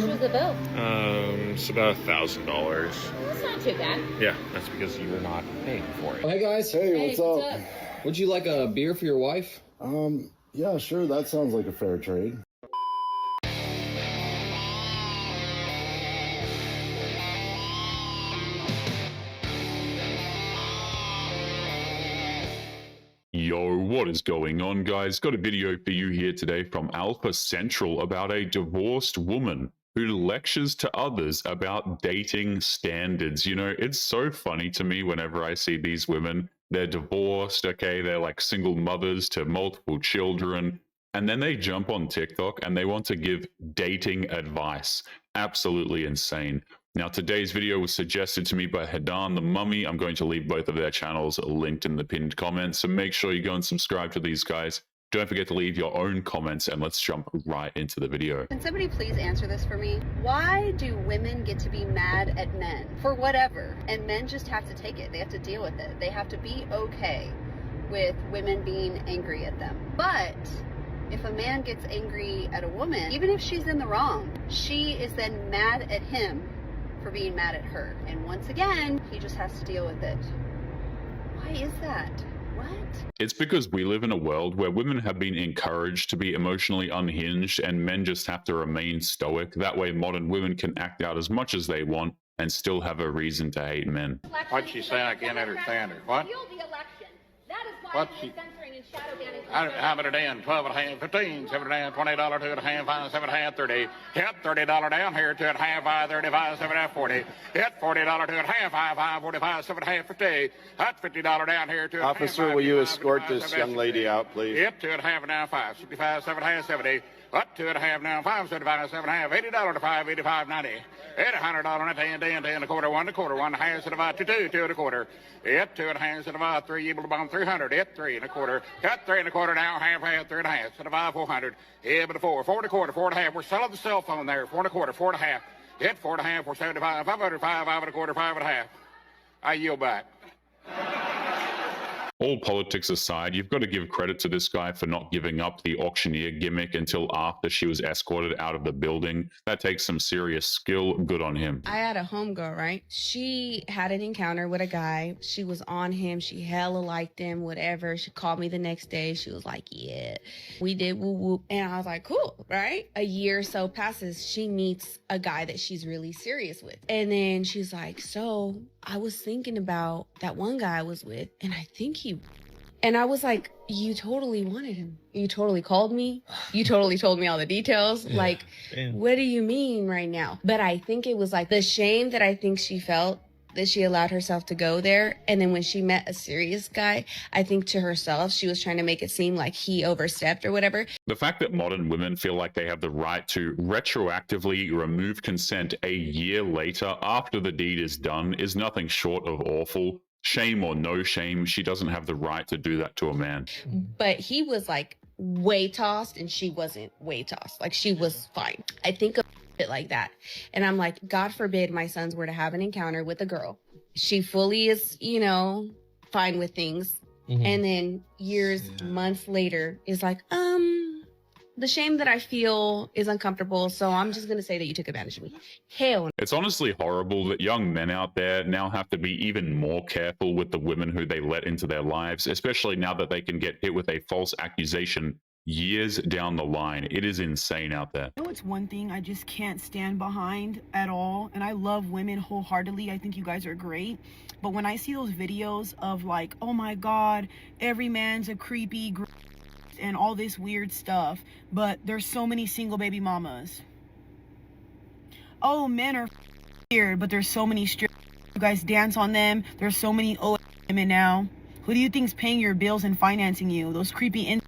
much was the bill? It's about $1,000. That's not too bad. Yeah, that's because you were not paying for it. Hey guys. Hey, what's up? Would you like a beer for your wife? Yeah, sure, that sounds like a fair trade. Yo, what is going on, guys? Got a video for you here today from Alpha Central about a divorced woman who lectures to others about dating standards. You know, it's so funny to me whenever I see these women. They're divorced, okay? They're like single mothers to multiple children. And then they jump on TikTok and they want to give dating advice. Absolutely insane. Now, today's video was suggested to me by Hadan the Mummy. I'm going to leave both of their channels linked in the pinned comments, so make sure you go and subscribe to these guys. Don't forget to leave your own comments, and let's jump right into the video. Can somebody please answer this for me? Why do women get to be mad at men for whatever, and men just have to take it? They have to deal with it. They have to be okay with women being angry at them. But if a man gets angry at a woman, even if she's in the wrong, she is then mad at him for being mad at her. And once again, he just has to deal with it. Why is that? What? It's because we live in a world where women have been encouraged to be emotionally unhinged and men just have to remain stoic. That way modern women can act out as much as they want and still have a reason to hate men. What'd she say? I can't understand her. What? What's she? How about a down? 12 and a half, 15, 7 and a half, $20, 2 and a half, 5, 7 and a half, 30. Hit $30 down here, 2 and a half, 5, 35, 7 and a half, 40. Hit $40, 2 and a half, 5, 45, 7 and a half, 50. Hot $50 down here, 2 and a half. Officer, will you escort this young lady out, please? Hit 2 and a half now, 5, 65, 7 and a half, 70. Up 2 and a half now, 5, 75, 7 and a half, $80 to 5, 85, 90. Hit $100 and a 10, 10, 10 and a quarter, 1 and a quarter, 1 and a half, 75, 2, 2 and a quarter. Hit 2 and a half, 75, 3, able to bomb 300. Hit 3 and a quarter. Cut 3 and a quarter now, half, 3 and a half, 75, 400. Hit but a 4, 4 and a quarter, 4 and a half. We're selling the cell phone there, 4 and a quarter, 4 and a half. Hit 4 and a half, 475, 505, 5 and a quarter, 5 and a half. I yield back. All politics aside, you've got to give credit to this guy for not giving up the auctioneer gimmick until after she was escorted out of the building. That takes some serious skill. Good on him. I had a homegirl, right? She had an encounter with a guy. She was on him. She hella liked him, whatever. She called me the next day. She was like, yeah, we did woo whoop. And I was like, cool, right? A year or so passes. She meets a guy that she's really serious with. And then she's like, so I was thinking about that one guy I was with, and I think and I was like, you totally wanted him. You totally called me. You totally told me all the details. Yeah, like, damn. What do you mean right now? But I think it was like the shame that I think she felt that she allowed herself to go there. And then when she met a serious guy, I think to herself, she was trying to make it seem like he overstepped or whatever. The fact that modern women feel like they have the right to retroactively remove consent a year later after the deed is done is nothing short of awful. Shame or no shame, she doesn't have the right to do that to a man. But he was like way tossed and she wasn't way tossed. Like she was fine. I think of it like that. And I'm like, God forbid my sons were to have an encounter with a girl. She fully is, you know, fine with things. Mm-hmm. And then years, months later is like, the shame that I feel is uncomfortable, so I'm just going to say that you took advantage of me. Hell no. It's honestly horrible that young men out there now have to be even more careful with the women who they let into their lives, especially now that they can get hit with a false accusation years down the line. It is insane out there. You know, it's one thing I just can't stand behind at all, and I love women wholeheartedly. I think you guys are great. But when I see those videos of like, oh my God, every man's a creepy and all this weird stuff, but there's so many single baby mamas. Oh, men are weird, but there's so many strip. You guys dance on them. There's so many women now. Who do you think's paying your bills and financing you? Those creepy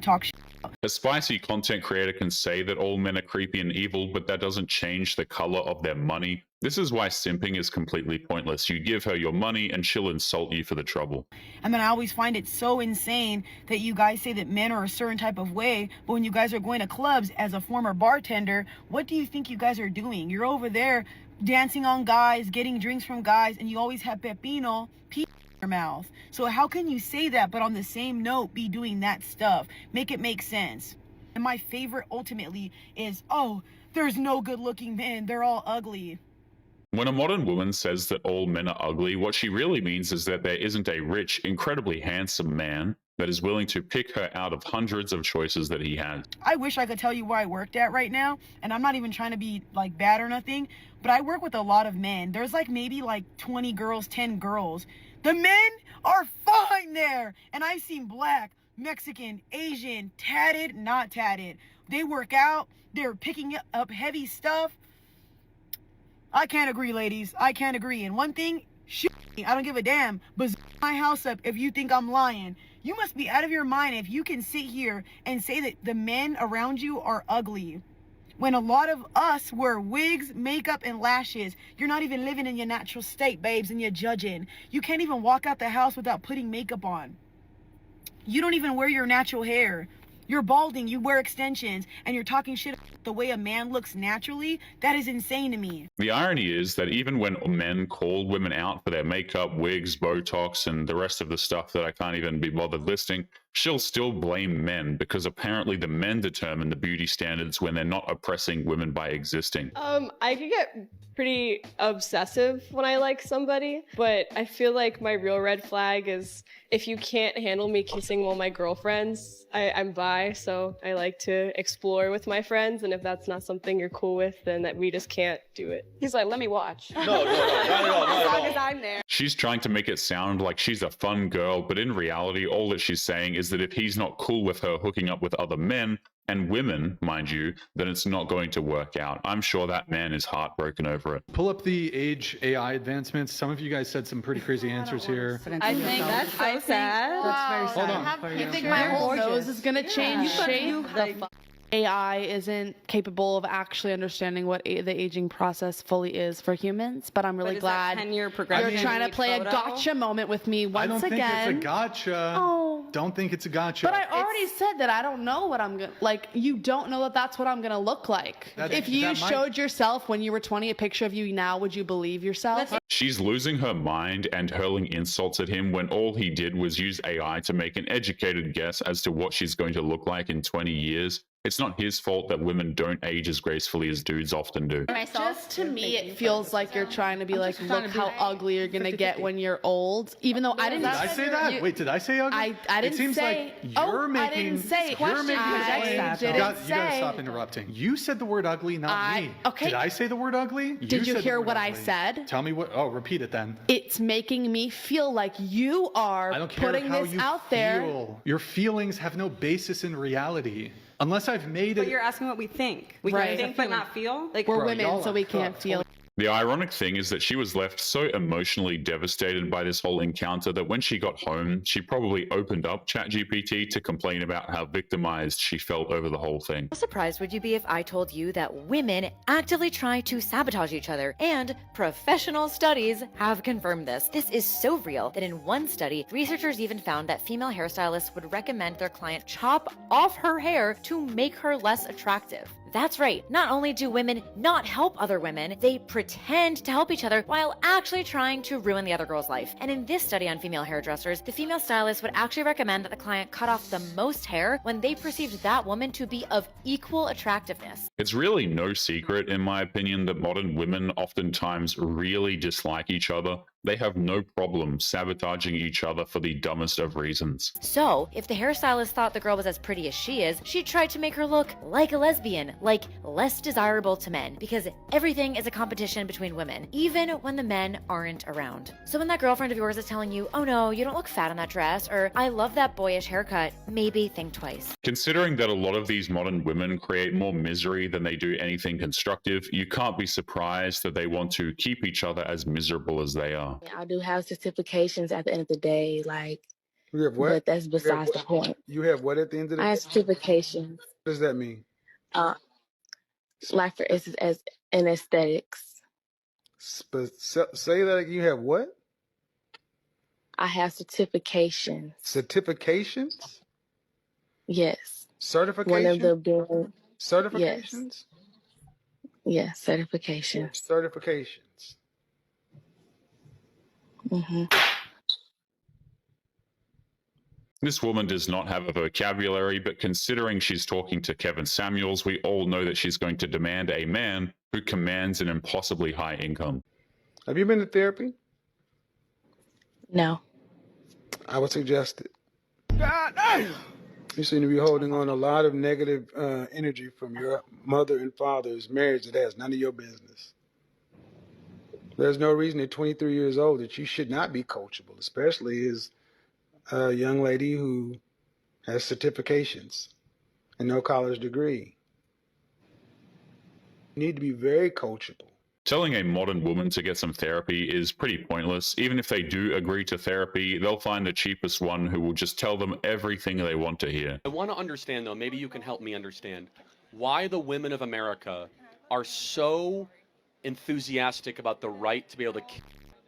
talk shit. A spicy content creator can say that all men are creepy and evil, but that doesn't change the color of their money. This is why simping is completely pointless. You give her your money and she'll insult you for the trouble. And then I always find it so insane that you guys say that men are a certain type of way, but when you guys are going to clubs as a former bartender, what do you think you guys are doing? You're over there dancing on guys, getting drinks from guys, and you always have pepino, in your mouth. So how can you say that, but on the same note, be doing that stuff? Make it make sense. And my favorite ultimately is, oh, there's no good looking men. They're all ugly. When a modern woman says that all men are ugly, what she really means is that there isn't a rich, incredibly handsome man that is willing to pick her out of hundreds of choices that he has. I wish I could tell you where I worked at right now, and I'm not even trying to be like bad or nothing, but I work with a lot of men. There's like maybe like 20 girls, 10 girls. The men are fine there, and I've seen black, Mexican, Asian, tatted, not tatted. They work out, they're picking up heavy stuff. I can't agree, ladies. I can't agree. And one thing, shit, I don't give a damn, but my house up if you think I'm lying. You must be out of your mind if you can sit here and say that the men around you are ugly. When a lot of us wear wigs, makeup, and lashes. You're not even living in your natural state, babes, and you're judging. You can't even walk out the house without putting makeup on. You don't even wear your natural hair. You're balding, you wear extensions, and you're talking shit the way a man looks naturally. That is insane to me. The irony is that even when men call women out for their makeup, wigs, Botox, and the rest of the stuff that I can't even be bothered listing, she'll still blame men because apparently the men determine the beauty standards when they're not oppressing women by existing. I could get pretty obsessive when I like somebody, but I feel like my real red flag is if you can't handle me kissing one of my girlfriends. I'm bi, so I like to explore with my friends, and if that's not something you're cool with, then that we just can't do it. He's like, let me watch. No, not at all. As long as I'm there. She's trying to make it sound like she's a fun girl, but in reality, all that she's saying is that if he's not cool with her hooking up with other men, and women, mind you, then it's not going to work out. I'm sure that man is heartbroken over it. Pull up the age AI advancements. Some of you guys said some pretty crazy answers here. I think that's so sad. That's very sad. You think my whole nose is gonna change shape? AI isn't capable of actually understanding what the aging process fully is for humans, but I'm really glad you're trying to play a gotcha moment with me once again. I don't think it's a gotcha. Oh. Don't think it's a gotcha. But I already said that I don't know what I'm gonna like. You don't know that that's what I'm gonna look like. If you showed yourself when you were 20 a picture of you now, would you believe yourself? She's losing her mind and hurling insults at him when all he did was use AI to make an educated guess as to what she's going to look like in 20 years. It's not his fault that women don't age as gracefully as dudes often do. Just to me, it feels like you're trying to be like, look how ugly you're gonna get when you're old. Even though I didn't. Did I say that? Wait, did I say ugly? I didn't it seems say. Like you're making. I didn't say. You're making I didn't you gotta stop interrupting. You said the word ugly, not me. Okay. Did I say the word ugly? Did you hear what I said? Tell me what. Oh, repeat it then. It's making me feel like you are putting this out there. Your feelings have no basis in reality. Unless I've made it. But you're asking what we think. We can think but not feel. Like we're women, so we can't feel. The ironic thing is that she was left so emotionally devastated by this whole encounter that when she got home, she probably opened up ChatGPT to complain about how victimized she felt over the whole thing. How surprised would you be if I told you that women actively try to sabotage each other? And professional studies have confirmed this. This is so real that in one study, researchers even found that female hairstylists would recommend their client chop off her hair to make her less attractive. That's right. Not only do women not help other women, they pretend to help each other while actually trying to ruin the other girl's life. And in this study on female hairdressers, the female stylist would actually recommend that the client cut off the most hair when they perceived that woman to be of equal attractiveness. It's really no secret, in my opinion, that modern women oftentimes really dislike each other. They have no problem sabotaging each other for the dumbest of reasons. So, if the hairstylist thought the girl was as pretty as she is, she tried to make her look like a lesbian, like less desirable to men, because everything is a competition between women, even when the men aren't around. So when that girlfriend of yours is telling you, oh no, you don't look fat in that dress, or I love that boyish haircut, maybe think twice. Considering that a lot of these modern women create more misery than they do anything constructive, you can't be surprised that they want to keep each other as miserable as they are. I do have certifications at the end of the day, like, you have what? But that's besides the point. You have what at the end of the day? I have certifications. What does that mean? Like for instance, as in aesthetics. Say that again. You have what? I have certifications. Certifications? Yes. Certifications? One of them being certifications? Yes, certifications. Certifications. Mm-hmm. This woman does not have a vocabulary, but considering she's talking to Kevin Samuels, we all know that she's going to demand a man who commands an impossibly high income. Have you been to therapy? No. I would suggest it. You seem to be holding on a lot of negative energy from your mother and father's marriage that has none of your business. There's no reason at 23 years old that you should not be coachable, especially as a young lady who has certifications and no college degree. You need to be very coachable. Telling a modern woman to get some therapy is pretty pointless. Even if they do agree to therapy, they'll find the cheapest one who will just tell them everything they want to hear. I want to understand, though, maybe you can help me understand, why the women of America are so enthusiastic about the right to be able to kill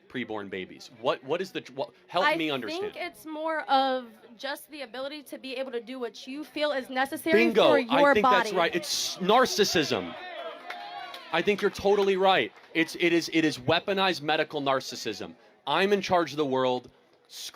preborn babies. What is the... help me understand. I think it's more of just the ability to be able to do what you feel is necessary Bingo, for your I think body. that's right. It's narcissism. I think you're totally right. It is weaponized medical narcissism. I'm in charge of the world.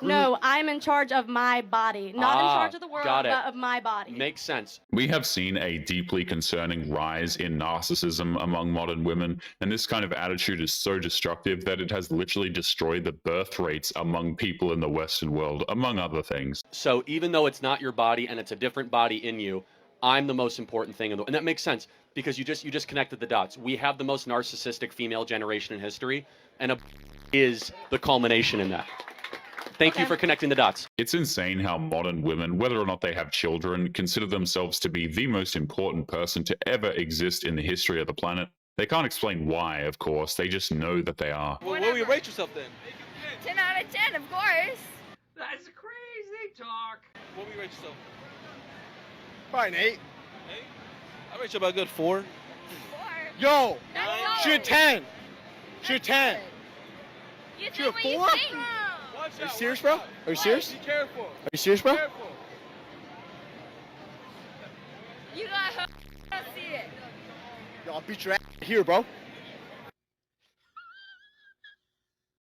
No, I'm in charge of my body. Not in charge of the world, but of my body. Makes sense. We have seen a deeply concerning rise in narcissism among modern women, and this kind of attitude is so destructive that it has literally destroyed the birth rates among people in the Western world, among other things. So even though it's not your body and it's a different body in you, I'm the most important thing in the world. And that makes sense because you just connected the dots. We have the most narcissistic female generation in history, and a is the culmination in that. Thank you for connecting the dots. It's insane how modern women, whether or not they have children, consider themselves to be the most important person to ever exist in the history of the planet. They can't explain why, of course, they just know that they are. Well, what will you rate yourself then? 10 out of 10, of course. That's crazy talk. What will you rate yourself? Probably an 8. 8? I rate you about a good 4. 4? Yo! Shoot 10! Shoot 10! Shoot a 4? Are you serious, bro? Are you serious? Be careful. Are you serious, bro? Careful. You got to see it. Yo, I'll beat your ass here, bro.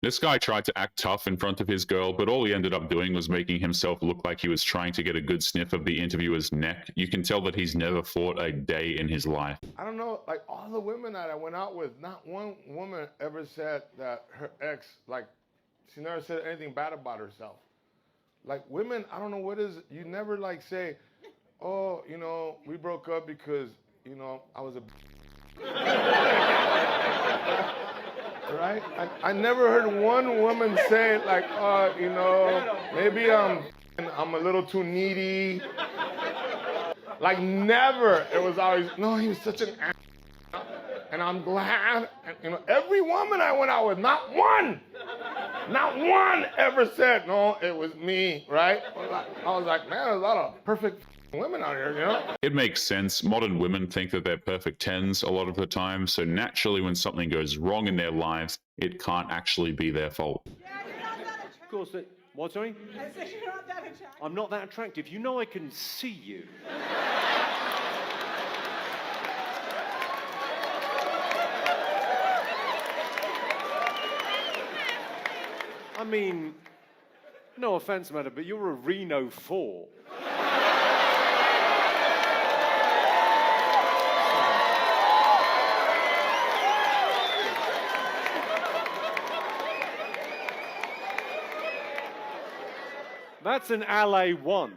This guy tried to act tough in front of his girl, but all he ended up doing was making himself look like he was trying to get a good sniff of the interviewer's neck. You can tell that he's never fought a day in his life. I don't know, like all the women that I went out with, not one woman ever said that her ex, like, she never said anything bad about herself. Like women, I don't know what is, you never like say, oh, you know, we broke up because, you know, I was a right? I never heard one woman say like, you know, maybe I'm a little too needy. Like never. It was always, no, he was such an ass. And I'm glad, and, you know, every woman I went out with, not one ever said, no, it was me, right? I was like, man, there's a lot of perfect women out here, you know? It makes sense. Modern women think that they're perfect 10s a lot of the time, so naturally when something goes wrong in their lives, it can't actually be their fault. Of course, what, sorry? I said you're not that attractive. I'm not that attractive. You know I can see you. I mean, no offense, madam, but you're a Reno 4. That's an LA 1.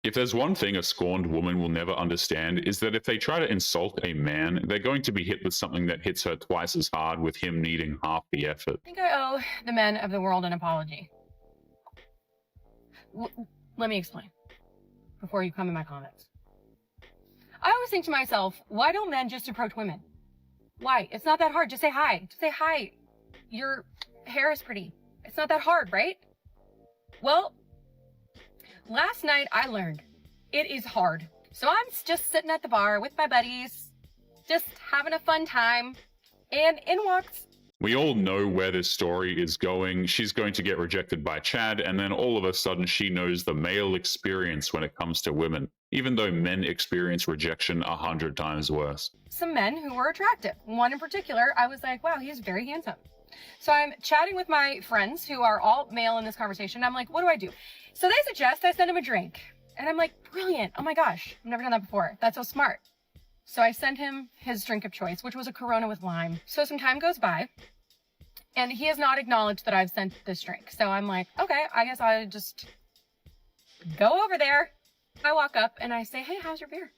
If there's one thing a scorned woman will never understand, is that if they try to insult a man, they're going to be hit with something that hits her twice as hard with him needing half the effort. I think I owe the men of the world an apology. Let me explain before you come in my comments. I always think to myself, why don't men just approach women? Why? It's not that hard. Just say hi. Just say hi. Your hair is pretty. It's not that hard, right? Well, last night I learned it is hard. So I'm just sitting at the bar with my buddies, just having a fun time, and in walks. We all know where this story is going. She's going to get rejected by Chad, and then all of a sudden she knows the male experience when it comes to women, even though men experience rejection 100 times worse. Some men who were attractive. One in particular, I was like, wow, he's very handsome. So I'm chatting with my friends who are all male in this conversation. I'm like, what do I do? So they suggest I send him a drink. And I'm like, brilliant. Oh my gosh, I've never done that before. That's so smart. So I sent him his drink of choice, which was a Corona with lime. So some time goes by and he has not acknowledged that I've sent this drink. So I'm like, okay, I guess I'll just go over there. I walk up and I say, hey, how's your beer?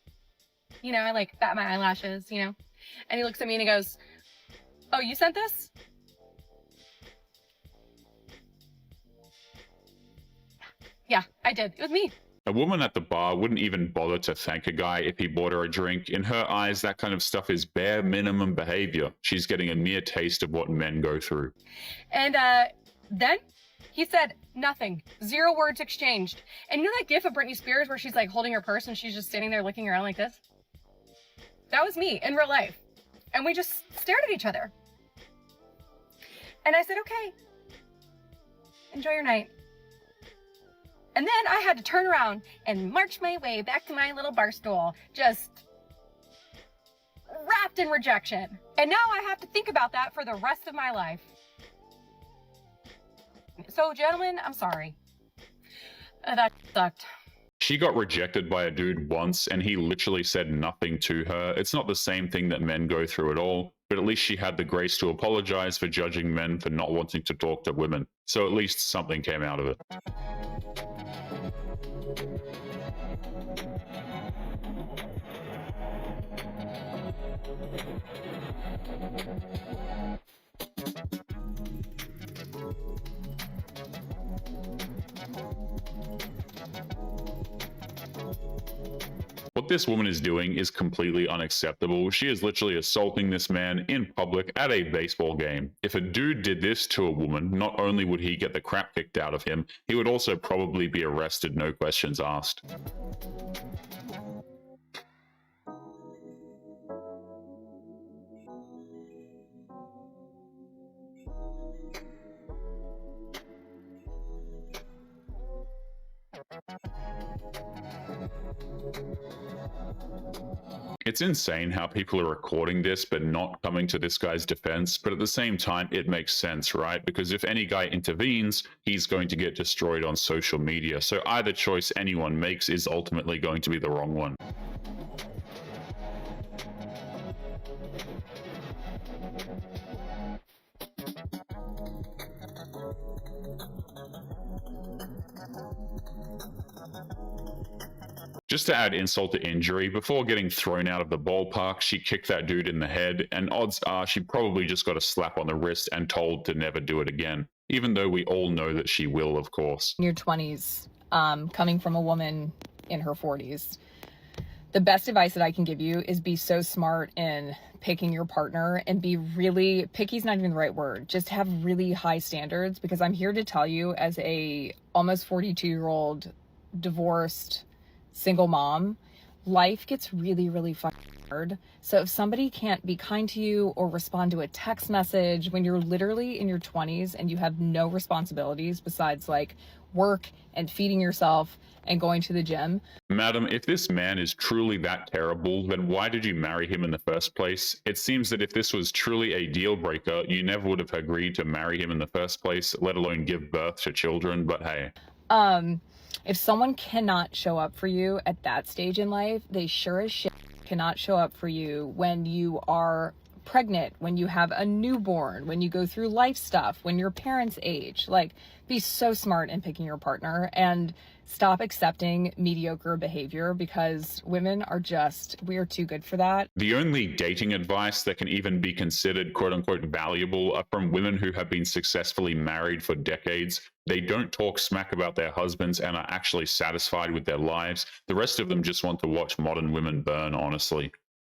You know, I like bat my eyelashes, you know, and he looks at me and he goes, oh, you sent this? Yeah, I did. It was me. A woman at the bar wouldn't even bother to thank a guy if he bought her a drink. In her eyes, that kind of stuff is bare minimum behavior. She's getting a mere taste of what men go through. And then he said nothing. 0 words exchanged. And you know that gif of Britney Spears where she's like holding her purse and she's just standing there looking around like this? That was me in real life. And we just stared at each other. And I said, okay, enjoy your night. And then I had to turn around and march my way back to my little bar stool, just wrapped in rejection. And now I have to think about that for the rest of my life. So, gentlemen, I'm sorry. That sucked. She got rejected by a dude once and he literally said nothing to her. It's not the same thing that men go through at all, but at least she had the grace to apologize for judging men for not wanting to talk to women. So at least something came out of it. What this woman is doing is completely unacceptable. She is literally assaulting this man in public at a baseball game. If a dude did this to a woman, not only would he get the crap kicked out of him, he would also probably be arrested, no questions asked. It's insane how people are recording this but not coming to this guy's defense, but at the same time it makes sense, right? Because if any guy intervenes, he's going to get destroyed on social media. So either choice anyone makes is ultimately going to be the wrong one. Just to add insult to injury, before getting thrown out of the ballpark, she kicked that dude in the head, and odds are she probably just got a slap on the wrist and told to never do it again, even though we all know that she will, of course. In your 20s, coming from a woman in her 40s, the best advice that I can give you is be so smart in picking your partner and be really, picky's not even the right word, just have really high standards, because I'm here to tell you as a almost 42-year-old divorced single mom, life gets really, really fucking hard. So if somebody can't be kind to you or respond to a text message when you're literally in your 20s and you have no responsibilities besides like work and feeding yourself and going to the gym. Madam, if this man is truly that terrible, then why did you marry him in the first place? It seems that if this was truly a deal breaker, you never would have agreed to marry him in the first place, let alone give birth to children, but hey. If someone cannot show up for you at that stage in life, they sure as shit cannot show up for you when you are pregnant, when you have a newborn, when you go through life stuff, when your parents age. Like, be so smart in picking your partner and stop accepting mediocre behavior, because women are just, we are too good for that. The only dating advice that can even be considered quote unquote valuable are from women who have been successfully married for decades. They don't talk smack about their husbands and are actually satisfied with their lives. The rest of them just want to watch modern women burn, honestly.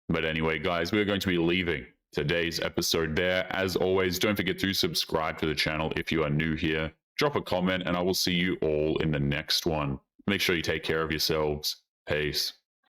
But anyway, guys, we're going to be leaving today's episode there. As always, don't forget to subscribe to the channel if you are new here. Drop a comment and I will see you all in the next one. Make sure you take care of yourselves. Peace.